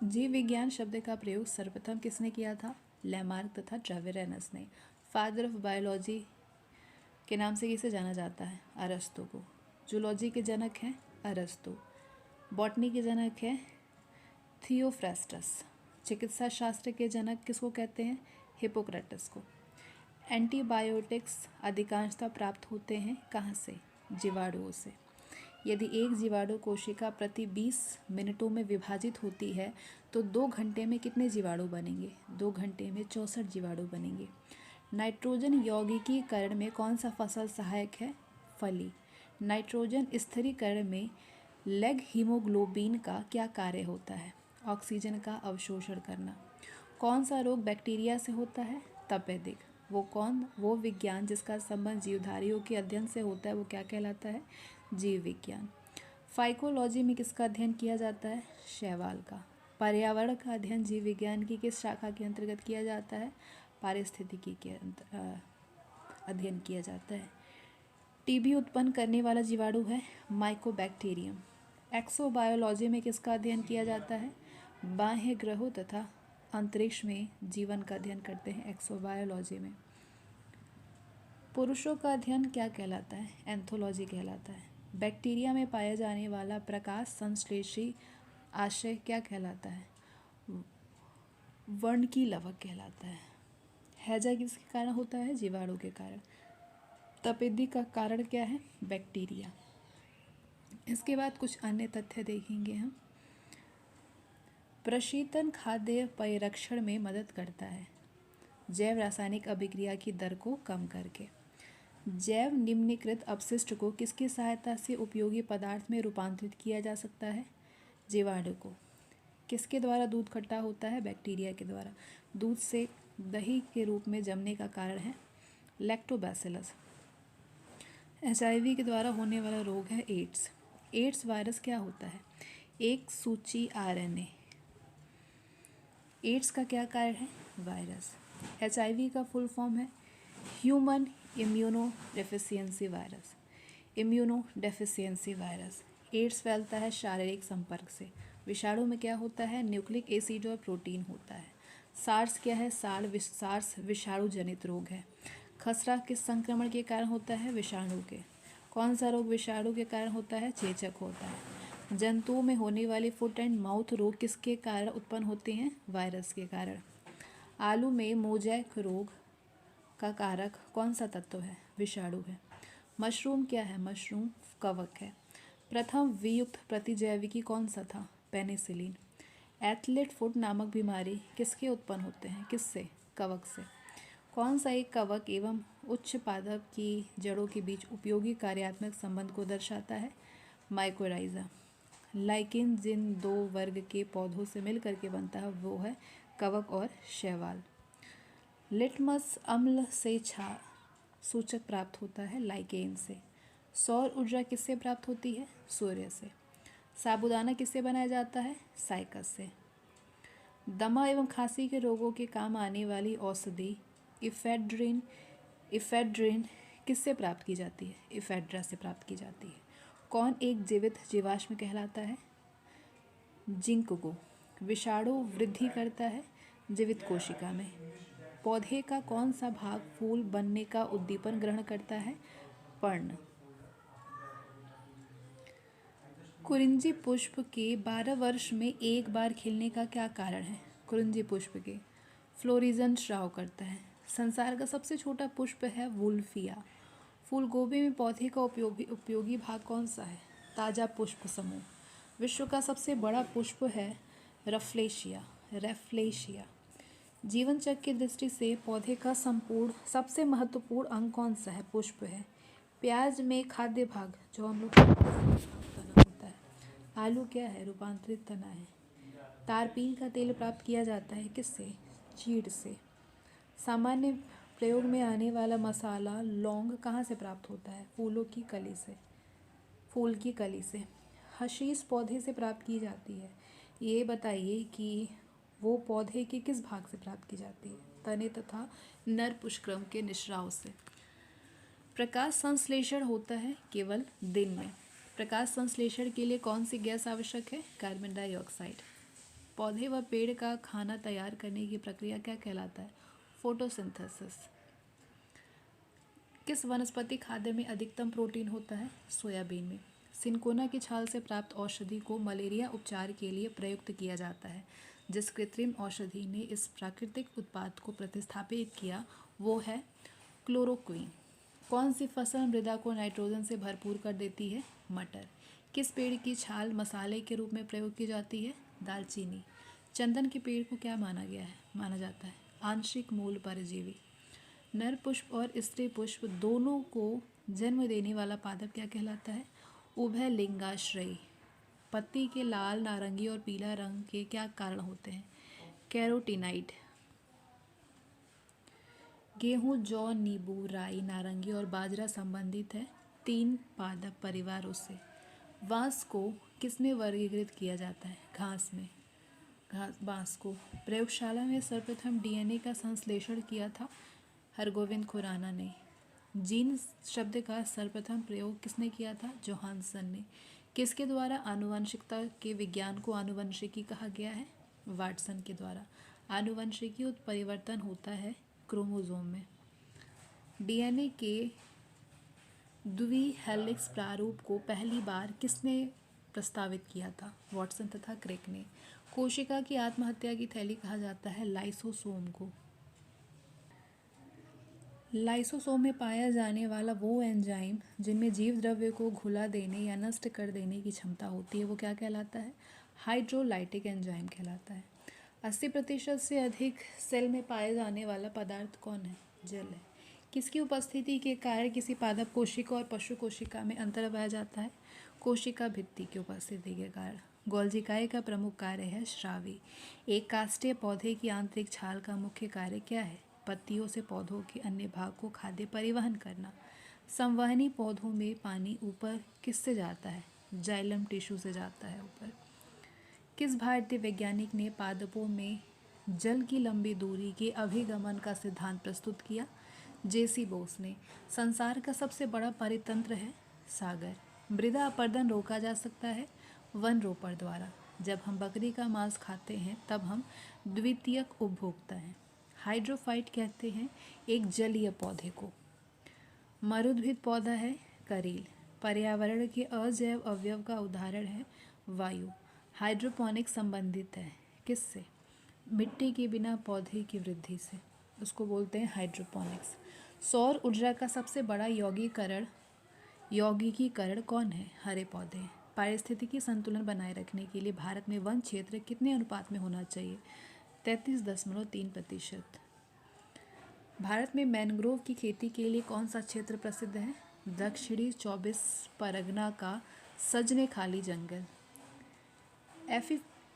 जीव विज्ञान शब्द का प्रयोग सर्वप्रथम किसने किया था? लैमार्क तथा ट्रेवेरेनस ने। फादर ऑफ बायोलॉजी के नाम से किसे जाना जाता है? अरस्तु को। जूलॉजी के जनक हैं अरस्तु। बॉटनी के जनक हैं थियोफ्रास्टस। चिकित्सा शास्त्र के जनक किसको कहते हैं? हिपोक्रेटस को। एंटीबायोटिक्स अधिकांशतः प्राप्त होते हैं कहाँ से? जीवाणुओं से। यदि एक जीवाणु कोशिका प्रति 20 मिनटों में विभाजित होती है तो 2 घंटे में कितने जीवाणु बनेंगे? 2 घंटे में 64 जीवाणु बनेंगे। नाइट्रोजन यौगिकीकरण में कौन सा फसल सहायक है? फली। नाइट्रोजन स्थिरीकरण में लेग हीमोग्लोबिन का क्या कार्य होता है? ऑक्सीजन का अवशोषण करना। कौन सा रोग बैक्टीरिया से होता है? तपेदिक। वो विज्ञान जिसका संबंध जीवधारियों के अध्ययन से होता है वो क्या कहलाता है? जीव विज्ञान। फाइकोलॉजी में किसका अध्ययन किया जाता है? शैवाल का। पर्यावरण का अध्ययन जीव विज्ञान की किस शाखा के अंतर्गत किया जाता है? पारिस्थितिकी के अध्ययन किया जाता है। टीबी उत्पन्न करने वाला जीवाणु है माइकोबैक्टीरियम। एक्सोबायोलॉजी में किसका अध्ययन किया जाता है? बाह्य ग्रहों तथा अंतरिक्ष में जीवन का अध्ययन करते हैं एक्सोबायोलॉजी में। पुरुषों का अध्ययन क्या कहलाता है? एंथोलॉजी कहलाता है। बैक्टीरिया में पाया जाने वाला प्रकाश संश्लेषी आशय क्या कहलाता है? वर्णकीलवक कहलाता है। हैजा किसके कारण होता है? जीवाणु के कारण। तपेदिक का कारण क्या है? बैक्टीरिया। इसके बाद कुछ अन्य तथ्य देखेंगे हम। प्रशीतन खाद्य परिरक्षण में मदद करता है जैव रासायनिक अभिक्रिया की दर को कम करके। जैव निम्नीकृत अपशिष्ट को किसकी सहायता से उपयोगी पदार्थ में रूपांतरित किया जा सकता है? जीवाणु को। किसके द्वारा दूध खट्टा होता है? बैक्टीरिया के द्वारा। दूध से दही के रूप में जमने का कारण है लैक्टोबैसिलस। HIV के द्वारा होने वाला रोग है एड्स। एड्स वायरस क्या होता है? एक सूची RNA। एड्स का क्या कारण है? वायरस। HIV का फुल फॉर्म है human immunodeficiency virus. Immunodeficiency virus. AIDS फैलता है शारीरिक संपर्क से। विषाणु में क्या होता है? न्यूक्लिक एसिड और प्रोटीन होता है। सार्स क्या है? सार्स विषाणु जनित रोग है। खसरा किस संक्रमण के कारण होता है? विषाणु के। कौन सा रोग विषाणु के कारण होता है? चेचक होता है। जंतुओं में होने वाले फुट एंड माउथ रोग किसके कारण उत्पन्न होते हैं? वायरस के कारण। आलू में मोजैक रोग का कारक कौन सा तत्व है? विषाणु है। मशरूम क्या है? मशरूम कवक है। प्रथम वियुक्त प्रतिजैविकी कौन सा था? पेनिसिलिन। एथलीट फुट नामक बीमारी किसके उत्पन्न होते हैं? किससे? कवक से। कौन सा एक कवक एवं उच्च पादप की जड़ों के बीच उपयोगी कार्यात्मक संबंध को दर्शाता है? माइकोराइजा। लाइकेन जिन दो वर्ग के पौधों से मिलकर के बनता है वो है कवक और शैवाल। लिटमस अम्ल से छा सूचक प्राप्त होता है? लाइकेन से। सौर ऊर्जा किससे प्राप्त होती है? सूर्य से। साबूदाना किससे बनाया जाता है? साइकस से। दमा एवं खांसी के रोगों के काम आने वाली औषधि इफेड्रिन किससे प्राप्त की जाती है? इफेड्रा से प्राप्त की जाती है। कौन एक जीवित जीवाश्म कहलाता है? जिंकगो। विषाणु वृद्धि करता है जीवित कोशिका में। पौधे का कौन सा भाग फूल बनने का उद्दीपन ग्रहण करता है? पर्ण। कुरिंजी पुष्प के 12 वर्ष में एक बार खिलने का क्या कारण है? कुरिंजी पुष्प के फ्लोरिजन स्राव करता है। संसार का सबसे छोटा पुष्प है वुल्फिया। फूल गोभी में पौधे का उपयोगी भाग कौन सा है? ताजा पुष्प समूह। विश्व का सबसे बड़ा पुष्प है रेफ्लेशिया। जीवन चक्र की दृष्टि से पौधे का सबसे महत्वपूर्ण अंग कौन सा है? पुष्प है। प्याज में खाद्य भाग जो हम लोग तना होता है। आलू क्या है? रूपांतरित तना है। तारपीन का तेल प्राप्त किया जाता है किससे? चीड़ से। सामान्य प्रयोग में आने वाला मसाला लौंग कहाँ से प्राप्त होता है? फूल की कली से। हशीश पौधे से प्राप्त की जाती है। ये बताइए कि वो पौधे के किस भाग से प्राप्त की जाती है? तने तथा नर पुष्पक्रम के निश्राव से। प्रकाश संश्लेषण होता है केवल दिन में। प्रकाश संश्लेषण के लिए कौन सी गैस आवश्यक है? Carbon dioxide. पौधे व पेड़ का खाना तैयार करने की प्रक्रिया क्या कहलाता है? फोटोसिंथेसिस। किस वनस्पति खाद्य में अधिकतम प्रोटीन होता है? सोयाबीन में। सिनकोना की छाल से प्राप्त औषधि को मलेरिया उपचार के लिए प्रयुक्त किया जाता है। जिस कृत्रिम औषधि ने इस प्राकृतिक उत्पाद को प्रतिस्थापित किया वो है क्लोरोक्वीन। कौन सी फसल मृदा को नाइट्रोजन से भरपूर कर देती है? मटर। किस पेड़ की छाल मसाले के रूप में प्रयोग की जाती है? दालचीनी। चंदन के पेड़ को क्या माना जाता है? आंशिक मूल परजीवी। नर पुष्प और स्त्री पुष्प दोनों को जन्म देने वाला पादप क्या कहलाता है? उभय लिंगाश्रयी। पत्ती के लाल, नारंगी और पीला रंग के क्या कारण होते हैं? कैरोटीनाइड। गेहूं, जौ, नींबू, राई, नारंगी और बाजरा संबंधित है 3 पादप परिवारों से। बांस को किसमें वर्गीकृत किया जाता है? घास में। बांस को प्रयोगशाला में सर्वप्रथम डीएनए का संश्लेषण किया था हरगोविंद खुराना ने। जीन शब्द का सर्वप्रथम प्रयोग किसने किया था? जोहानसन ने। किसके द्वारा आनुवंशिकता के विज्ञान को आनुवंशिकी कहा गया है? वाटसन के द्वारा। आनुवंशिकी उत्परिवर्तन होता है क्रोमोसोम में। डीएनए के द्विहेलिक्स प्रारूप को पहली बार किसने प्रस्तावित किया था? वाटसन तथा क्रिक ने। कोशिका की आत्महत्या की थैली कहा जाता है लाइसोसोम को। लाइसोसोम में पाया जाने वाला वो एंजाइम जिनमें जीव द्रव्य को घुला देने या नष्ट कर देने की क्षमता होती है वो क्या कहलाता है? हाइड्रोलाइटिक एंजाइम कहलाता है। 80% से अधिक सेल में पाए जाने वाला पदार्थ कौन है? जल है। किसकी उपस्थिति के कारण किसी पादप कोशिका और पशु कोशिका में अंतर पाया जाता है? कोशिका भित्ति की उपस्थिति के कारण। गोल्जिकाए का प्रमुख कार्य है श्रावी। एक काष्ठीय पौधे की आंतरिक छाल का मुख्य कार्य क्या है? पत्तियों से पौधों के अन्य भाग को खाद्य परिवहन करना। संवहनी पौधों में पानी ऊपर किससे जाता है? जाइलम टिश्यू से जाता है ऊपर। किस भारतीय वैज्ञानिक ने पादपों में जल की लंबी दूरी के अभिगमन का सिद्धांत प्रस्तुत किया? जेसी बोस ने। संसार का सबसे बड़ा परितंत्र है सागर। मृदा अपरदन रोका जा सकता है वन रोपण द्वारा। जब हम बकरी का मांस खाते हैं तब हम द्वितीयक उपभोक्ता हैं। हाइड्रोफाइट कहते हैं एक जलीय पौधे को। मरुद्भिद पौधा है करील। पर्यावरण के अजैव अवयव का उदाहरण है वायु। हाइड्रोपोनिक्स संबंधित है किससे? मिट्टी के बिना पौधे की वृद्धि से, उसको बोलते हैं हाइड्रोपोनिक्स। सौर ऊर्जा का सबसे बड़ा यौगिकीकरण कौन है? हरे पौधे। पारिस्थितिकी संतुलन बनाए रखने के लिए भारत में वन क्षेत्र कितने अनुपात में होना चाहिए? 33.3%। भारत में मैंग्रोव की खेती के लिए कौन सा क्षेत्र प्रसिद्ध है? दक्षिणी 24 परगना का सजने खाली जंगल।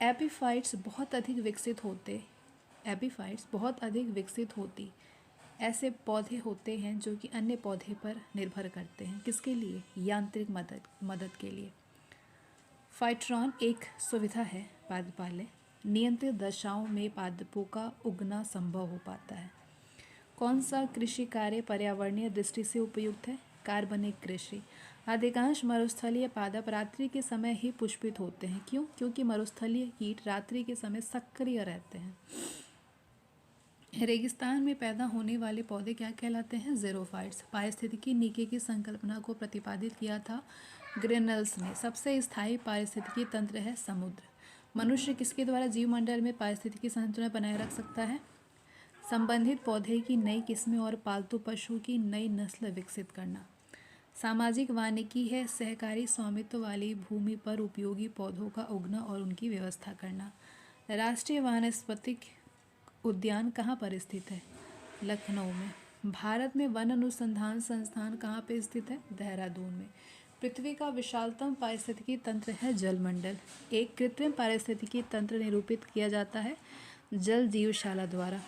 एपीफाइट्स बहुत अधिक विकसित होती ऐसे पौधे होते हैं जो कि अन्य पौधे पर निर्भर करते हैं। किसके लिए? यांत्रिक मदद के लिए। फाइट्रॉन एक सुविधा है पादपालय। नियंत्रित दशाओं में पादपों का उगना संभव हो पाता है। कौन सा कृषि कार्य पर्यावरणीय दृष्टि से उपयुक्त है? कार्बनिक कृषि। अधिकांश मरुस्थलीय पादप रात्रि के समय ही पुष्पित होते हैं। क्यों? क्योंकि मरुस्थलीय कीट रात्रि के समय सक्रिय रहते हैं। रेगिस्तान में पैदा होने वाले पौधे क्या कहलाते हैं? ज़ेरोफाइट्स। पारिस्थितिकी नीति की संकल्पना को प्रतिपादित किया था ग्रेनल्स ने। सबसे स्थायी पारिस्थितिकी तंत्र है समुद्र। मनुष्य किसके द्वारा जीवमंडल में पारिस्थितिकी संतुलन बनाए रख सकता है? संबंधित पौधे की नई किस्में और पालतू पशु की नई नस्ल विकसित करना। सामाजिक वानिकी है सहकारी स्वामित्व वाली भूमि पर उपयोगी पौधों का उगना और उनकी व्यवस्था करना। राष्ट्रीय वानस्पतिक उद्यान कहाँ पर स्थित है? लखनऊ में। भारत में वन अनुसंधान संस्थान कहाँ पे स्थित है? देहरादून में। पृथ्वी का विशालतम पारिस्थितिकी तंत्र है जलमंडल। एक कृत्रिम पारिस्थितिकी तंत्र निरूपित किया जाता है जल जीवशाला द्वारा।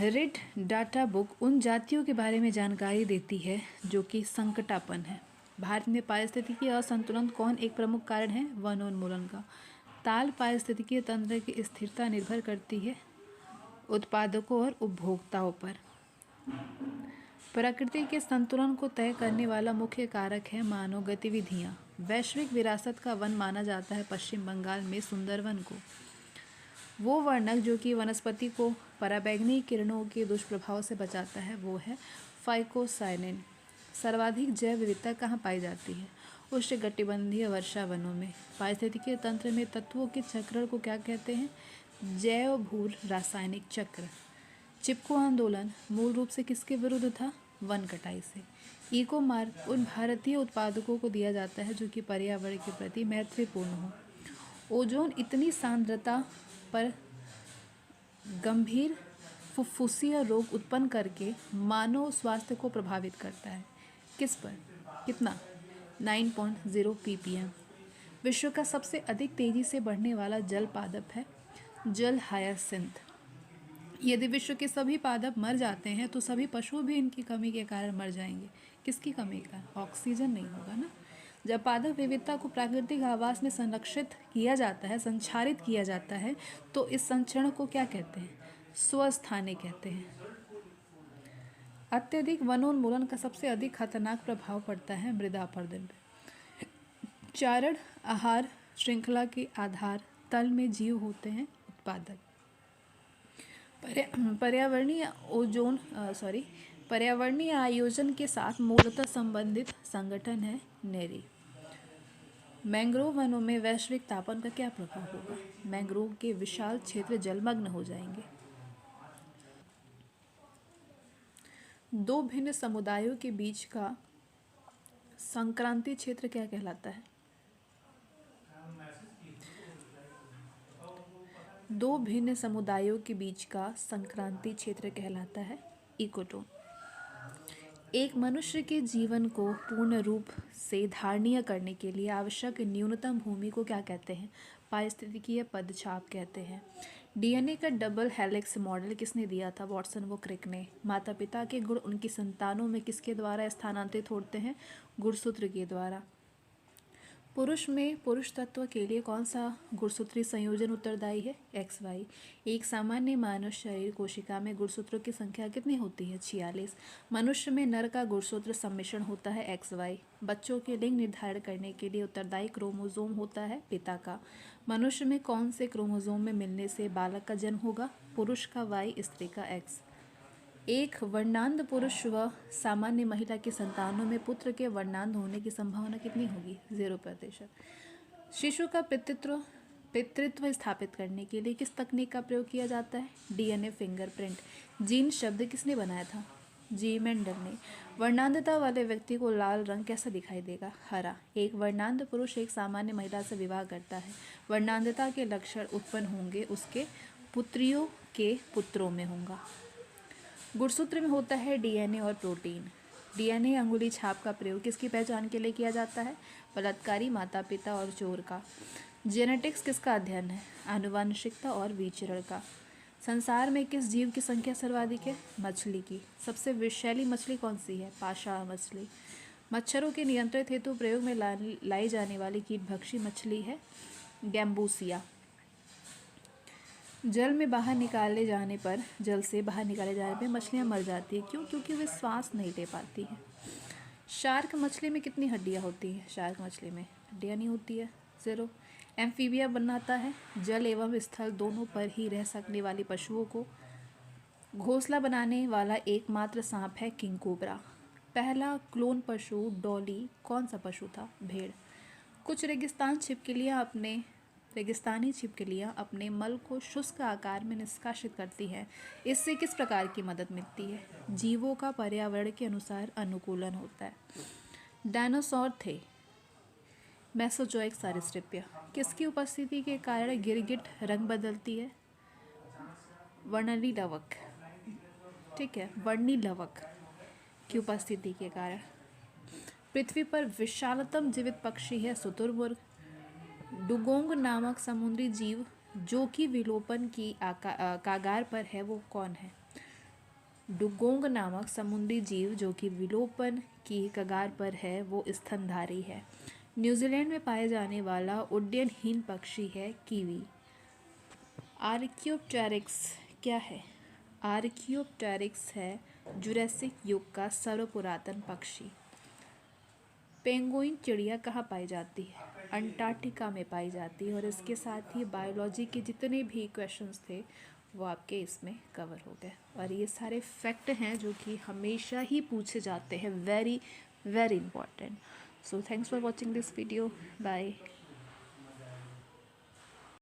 रिड डाटा बुक उन जातियों के बारे में जानकारी देती है जो कि संकटापन्न है। भारत में पारिस्थितिकी असंतुलन कौन एक प्रमुख कारण है? वनोन्मूलन का। ताल पारिस्थितिकी तंत्र की स्थिरता निर्भर करती है उत्पादकों और उपभोक्ताओं पर। प्रकृति के संतुलन को तय करने वाला मुख्य कारक है मानव गतिविधियाँ। वैश्विक विरासत का वन माना जाता है पश्चिम बंगाल में सुंदरवन को। वो वर्णक जो कि वनस्पति को पराबैंगनी किरणों के दुष्प्रभाव से बचाता है वो है फाइकोसाइनिन। सर्वाधिक जैव विविधता कहाँ पाई जाती है? उष्णकटिबंधीय वर्षा वनों में। पारिस्थितिकीय तंत्र में तत्वों के चक्रण को क्या कहते हैं? जैव भूल रासायनिक चक्र। चिपको आंदोलन मूल रूप से किसके विरुद्ध था? वन कटाई से। इको मार्क उन भारतीय उत्पादकों को दिया जाता है जो कि पर्यावरण के प्रति मैत्रीपूर्ण हो। ओजोन इतनी सांद्रता पर गंभीर फुफ्फुसीय रोग उत्पन्न करके मानव स्वास्थ्य को प्रभावित करता है। किस पर? कितना? 9.0 ppm। विश्व का सबसे अधिक तेजी से बढ़ने वाला जल पादप है जल हायासिंथ। यदि विश्व के सभी पादप मर जाते हैं तो सभी पशु भी इनकी कमी के कारण मर जाएंगे। किसकी कमी का? ऑक्सीजन नहीं होगा ना। जब पादप विविधता को प्राकृतिक आवास में संरक्षित किया जाता है, संचारित किया जाता है, तो इस संचरण को क्या कहते हैं? स्वस्थाने कहते हैं। अत्यधिक वनोन्मूलन का सबसे अधिक खतरनाक प्रभाव पड़ता है मृदा अपरदन पर। चारण आहार श्रृंखला के आधार तल में जीव होते हैं उत्पादक। पर्यावरणीय आयोजन के साथ मूलतः संबंधित संगठन है नेरी। मैंग्रोव वनों में वैश्विक तापन का क्या प्रभाव होगा? मैंग्रोव के विशाल क्षेत्र जलमग्न हो जाएंगे। दो भिन्न समुदायों के बीच का संक्रांति क्षेत्र क्या कहलाता है? दो भिन्न समुदायों के बीच का संक्रांति क्षेत्र कहलाता है इकोटोन। एक मनुष्य के जीवन को पूर्ण रूप से धारणीय करने के लिए आवश्यक न्यूनतम भूमि को क्या कहते हैं? पारिस्थितिकीय पदचाप कहते हैं। डीएनए का डबल हेलिक्स मॉडल किसने दिया था? वॉटसन व क्रिक ने। माता पिता के गुण उनकी संतानों में किसके द्वारा स्थानांतरित होते हैं? गुणसूत्र के द्वारा। पुरुष में पुरुष तत्व के लिए कौन सा गुणसूत्री संयोजन उत्तरदायी है? XY। एक सामान्य मानव शरीर कोशिका में गुणसूत्रों की संख्या कितनी होती है? 46। मनुष्य में नर का गुणसूत्र सम्मिश्रण होता है XY। बच्चों के लिंग निर्धारण करने के लिए उत्तरदायी क्रोमोसोम होता है पिता का। मनुष्य में कौन से क्रोमोसोम में मिलने से बालक का जन्म होगा? पुरुष का Y, स्त्री का X। एक वर्णांध पुरुष व सामान्य महिला की संतानों में पुत्र के वर्णांध होने की संभावना कितनी होगी? 0%। शिशु का पितृत्व स्थापित करने के लिए किस तकनीक का प्रयोग किया जाता है? DNA fingerprint. जीन शब्द किसने बनाया था? जी मेंडल ने। वर्णांधता वाले व्यक्ति को लाल रंग कैसा दिखाई देगा? हरा। एक वर्णांध पुरुष एक सामान्य महिला से विवाह करता है। वर्णांधता के लक्षण उत्पन्न होंगे उसके पुत्रियों के पुत्रों में होगा। गुणसूत्र में होता है डीएनए और प्रोटीन। डीएनए अंगुली छाप का प्रयोग किसकी पहचान के लिए किया जाता है? बलात्कारी, माता पिता और चोर का। जेनेटिक्स किसका अध्ययन है? आनुवंशिकता और विचरण का। संसार में किस जीव की संख्या सर्वाधिक है? मछली की। सबसे विषैली मछली कौन सी है? पाषाण मछली। मच्छरों के नियंत्रित हेतु प्रयोग में लाई जाने वाली कीटभक्षी मछली है गैम्बूसिया। जल से बाहर निकाले जाने पर मछलियाँ मर जाती है। क्यों? क्योंकि वे श्वास नहीं ले पाती हैं। शार्क मछली में कितनी हड्डियाँ होती हैं? शार्क मछली में हड्डियाँ नहीं होती है, 0। एम्फीबिया बनाता है जल एवं स्थल दोनों पर ही रह सकने वाली पशुओं को। घोंसला बनाने वाला एकमात्र सांप है किंग कोबरा। पहला क्लोन पशु डॉली कौन सा पशु था? भेड़। कुछ रेगिस्तानी छिपकलियाँ अपने मल को शुष्क आकार में निष्कासित करती हैं। इससे किस प्रकार की मदद मिलती है? जीवों का पर्यावरण के अनुसार अनुकूलन होता है। डायनासोर थे मेसोजोइक सरीसृप। किसकी उपस्थिति के कारण गिरगिट रंग बदलती है? वर्णिली लवक। ठीक है, वर्णी लवक की उपस्थिति के कारण। पृथ्वी पर विशालतम जीवित पक्षी है शुतुरमुर्ग। डुगोंग नामक समुद्री जीव जो कि विलोपन की कागार पर है वो कौन है? डुगोंग नामक समुद्री जीव जो कि विलोपन की कगार पर है वो स्तनधारी है। न्यूजीलैंड में पाए जाने वाला उड्डयनहीन पक्षी है कीवी। आर्कियोप्टेरिक्स क्या है? आर्कियोप्टेरिक्स है जुरासिक युग का सर्वपुरातन पक्षी। पेंगुइन चिड़िया कहाँ पाई जाती है? अंटार्कटिका में पाई जाती है। और इसके साथ ही बायोलॉजी के जितने भी क्वेश्चंस थे वो आपके इसमें कवर हो गए। और ये सारे फैक्ट हैं जो कि हमेशा ही पूछे जाते हैं, very very important. So thanks for watching this video. Bye.